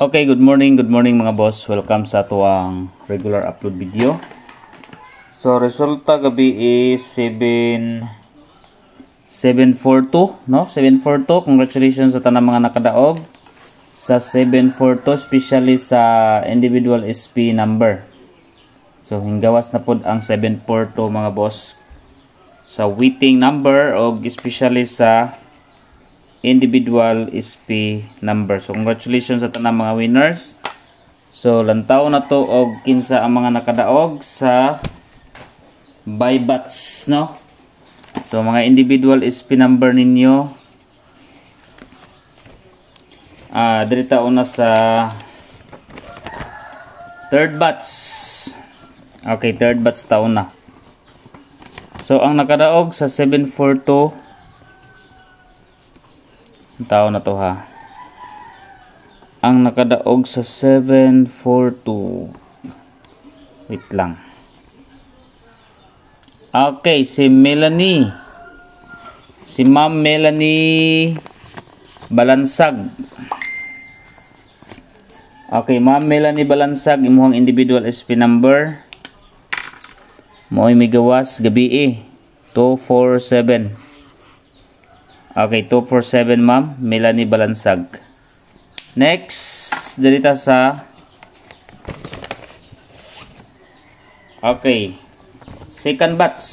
Okay, good morning mga boss. Welcome sa tuwang regular upload video. So, resulta gabi is 742, no? 742. Congratulations sa tanang mga nakadaog sa 742, especially sa individual SP number. So, hinggawas na pod ang 742 mga boss sa waiting number o especially sa individual SP number. So congratulations sa tanang mga winners. So lantaw na to og kinsa ang mga nakadaog sa buy bats, no? So mga individual SP number ninyo diri ta una sa third batch. Okay, third batch ta una. So ang nakadaog sa 742 tao na to ha. Ang nakadaog sa 742. Wait lang. Okay, si Melanie. Si Ma'am Melanie Balansag. Okay, Ma'am Melanie Balansag, imuhang individual SP number. Mo'y migawas gabi 247. Okay, 247 ma'am, Melanie Balansag. Next, dito sa okay, second batch.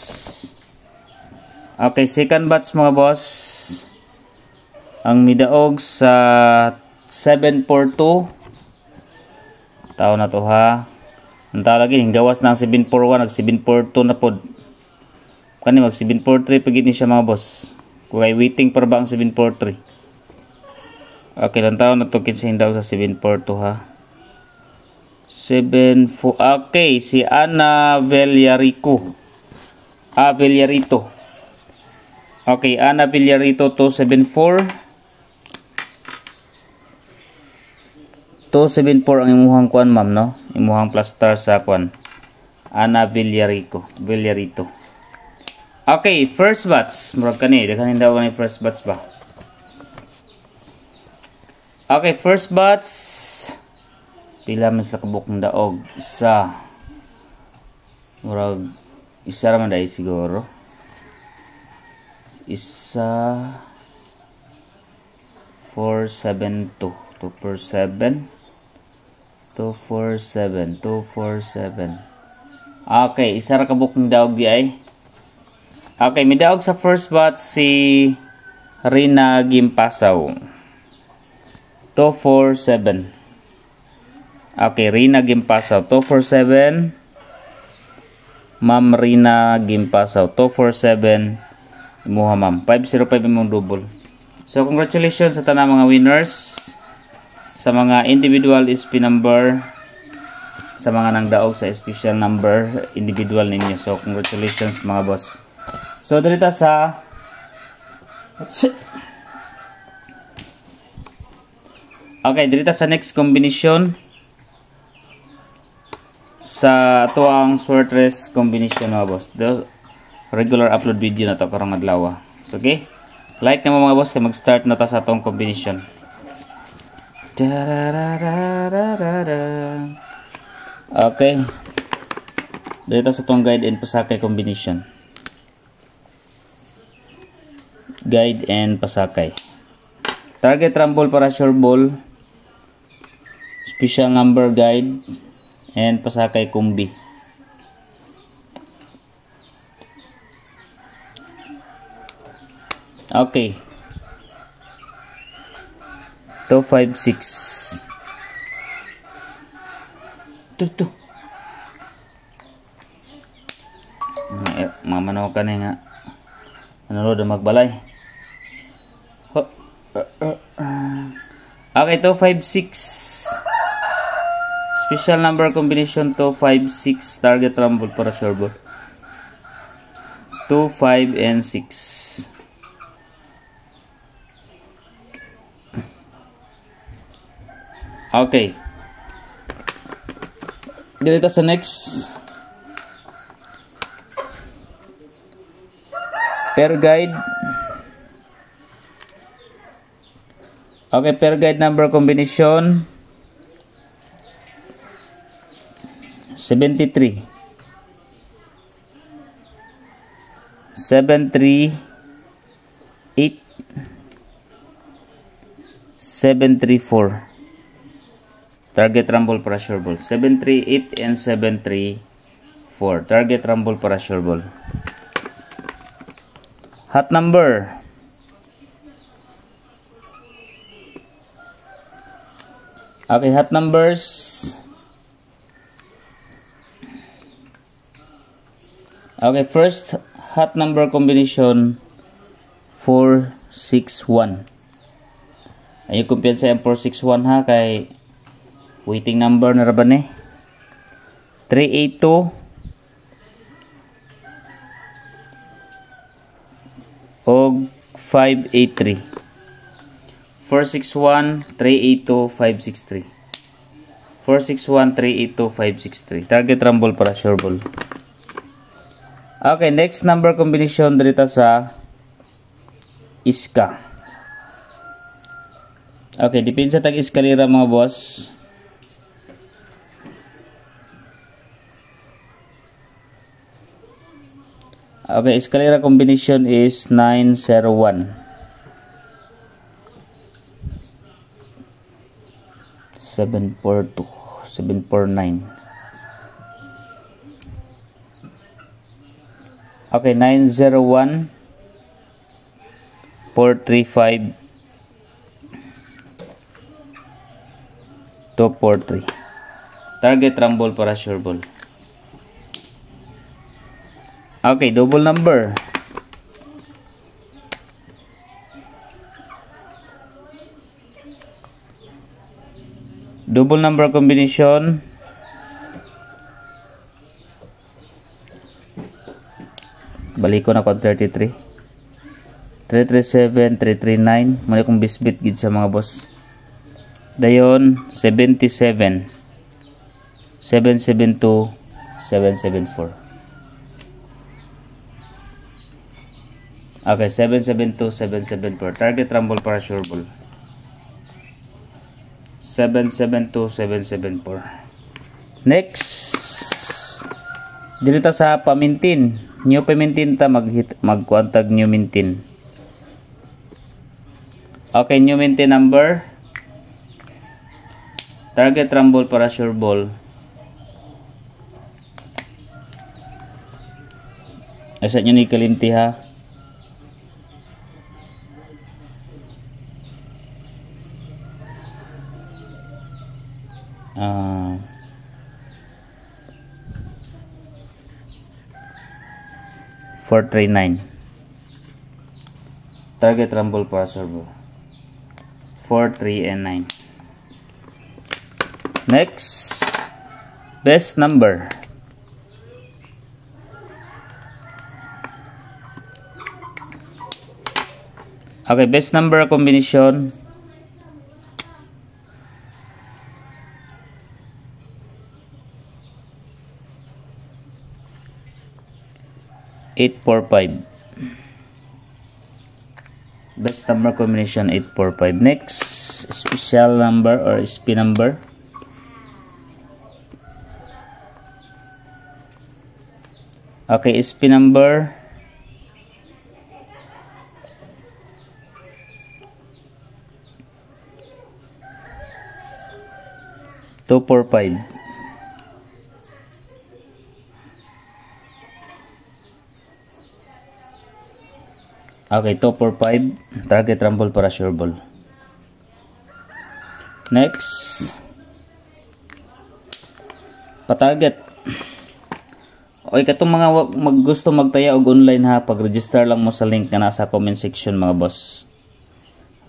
Okay, second batch mga boss. Ang midaog sa 742. Tao na to ha. Ang tao lagi, hinggawas na ang 741, nag 742 na pod. Kani mag 743 pagit ni siya mga boss. Kaya waiting para ba ang 743. Okay, lang tao na to kinsa hindaw sa 742 ha. 74. Okay, si Ana Villarito. Villarito. Okay, Ana Villarito 274. 274 ang imuhang kuan ma'am, no? Imuhang plaster sa kuan. Ana Villarito. Okay, first batch. Murag kani, daghan daw kani first batch ba. Okay, first batch. Pila man sila kabuk ng daog? Isa. Murag isa ra man dai siguro. Isa 472. 247. 247. Okay, isa ra kabuk ng daog di ay. Okay, midaog sa first batch si Rina Gimpasaw. 247. Okay, Rina Gimpasaw. 247. Ma'am Rina Gimpasaw. 247. Imuha ma'am. 505 imong double. So, congratulations sa tanang mga winners. Sa mga individual SP number. Sa mga nangdaog sa special number. Individual ninyo. So, congratulations mga boss. So, dito sa okay, dito sa next combination sa ito ang sortress combination mga boss. The regular upload video na to karong adlaw. So, okay? Like na mga boss kay mag-start na ta sa atong combination. Okay. Dito sa itong guide and pasakay combination. Guide and pasakay. Target rumble para sure ball. Special number guide and pasakay kumbi. Okay. 256. Tutu. Mamanaw ka na nga. Ano do magbalay? Okay, 256. Special number combination 256. Target rumble para sure ball. 2, 5, and 6. Okay. Dito sa next. Pair guide. Okay, pair guide number combination 73. 738. 734. Target rumble para sure ball. 738 and 734. Target rumble para sure ball. Hot number. Okay, hot numbers. Okay, first hot number combination 461. Ay kumpiyansa ang 461 ha kay waiting number na raban eh. 382 og 583. 461 382 563. 461 382 563. Target rumble para sure ball. Okay, next number combination dito sa iska. Okay, depende sa tag-eskalera mga boss. Okay, eskalera combination is 901. 742, 749. Okay, 901 435 243. Target rumble para sure ball. Okay, double number. Double number combination. Balik ko na ko 33. 337, 339. Mali kong bisbit gid sa mga boss. Dayon 77. 772, 774. Okay, 772, 774. Target rumble para sure ball. 772, 774. Next, dito sa pamintin. New pamintin ta magkuantag new mintin. Okay, new mintin number. Target rumble para sure ball. Asa nyo ni kalimti ha. 439. Target rumble para servo 4, 3 and 9. Next, best number. Okay, best number combination 845. Best number combination 845. Next, special number or SP number. Okay, SP number 245. Okay, 245. Target rumble para sure ball. Next, pa-target. Okay, katong mga gusto magtaya og online ha, pag-register lang mo sa link nga nasa comment section mga boss.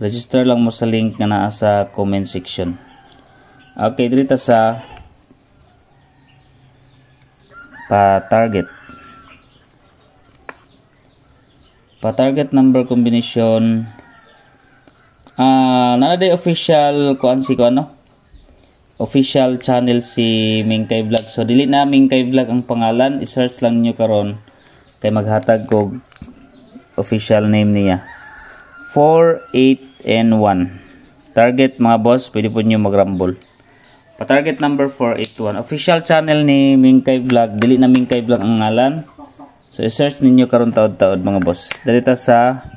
Register lang mo sa link nga nasa comment section. Okay, dito sa pa-target. Pa-target number combination nanaday official kuan si ano? Official channel si Mingkay Vlog. So dili na Mingkay Vlog ang pangalan, i-search lang niyo karon kay maghatag ko official name niya. 4, 8 and 1. Target mga boss, pwede po niyo mag-rumble. Pa-target number 481. Official channel ni Mingkay Vlog. Dili na Mingkay Vlog ang ngalan. So, i-search ninyo karon taod-taod mga boss. Dalita sa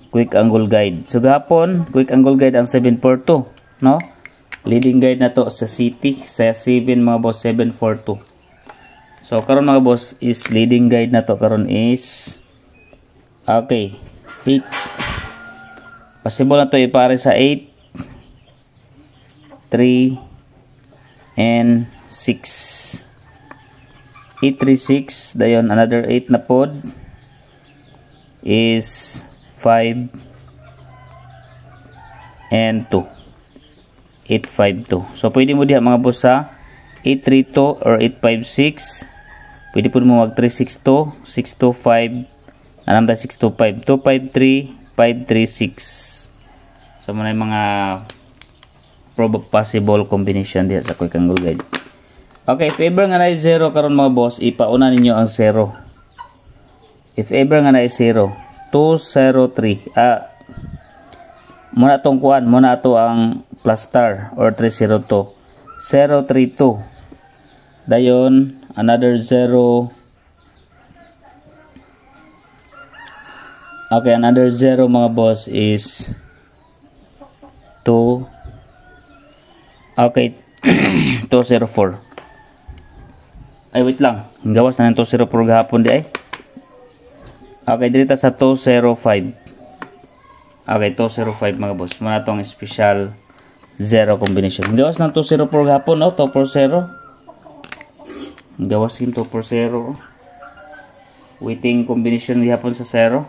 Quick Angle Guide. So, gahapon, Quick Angle Guide ang 742. No? Leading guide na to sa city. Sa 7 mga boss, 742. So, karon mga boss is leading guide na to. Karon is okay. 8. Possible na to ipare sa 8. 3 and 6. 836 dayon another 8 na pod is 5 and 2. 852. So pwede mo diha mga boss sa 832 or 856. Pwede po mo mag 362, 625, anamda 625, 253, 536. So muna yung mga possible combination diha sa Quick Angle Guide. Okay, if ever nga na 0 karon mga boss, ipauna ninyo ang 0. If ever nga na 0, 203. Muna tong kuan, muna ato ang plus star or 302. 032. Dayon another 0. Okay, another 0 mga boss is 2. Okay, 204. Ay, wait lang. Gawas na ng 204 gahapon di ay. Okay, dito sa 205. Okay, 205 mga boss. Muna itong special 0 combination. Gawas ng 204 gahapon, no? 240. Gawas yung 240. Waiting combination gahapon sa 0.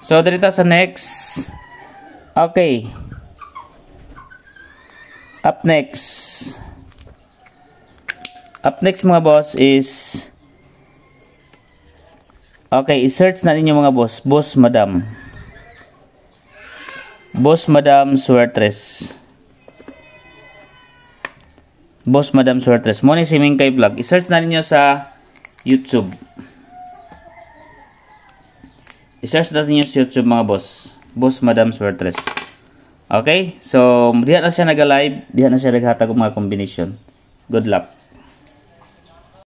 So, dito sa next. Okay. Up next mga boss is okay, i-search na ninyo mga boss, Boss Madam Suertres. Boss Madam Suertres. Mo ni si Mingkay Vlog. I-search na ninyo sa YouTube. I-search na ninyo sa YouTube mga boss, Boss Madam Suertres. Okay? So, diyan na siya nag-live, diyan na siya naghatag og mga combination. Good luck.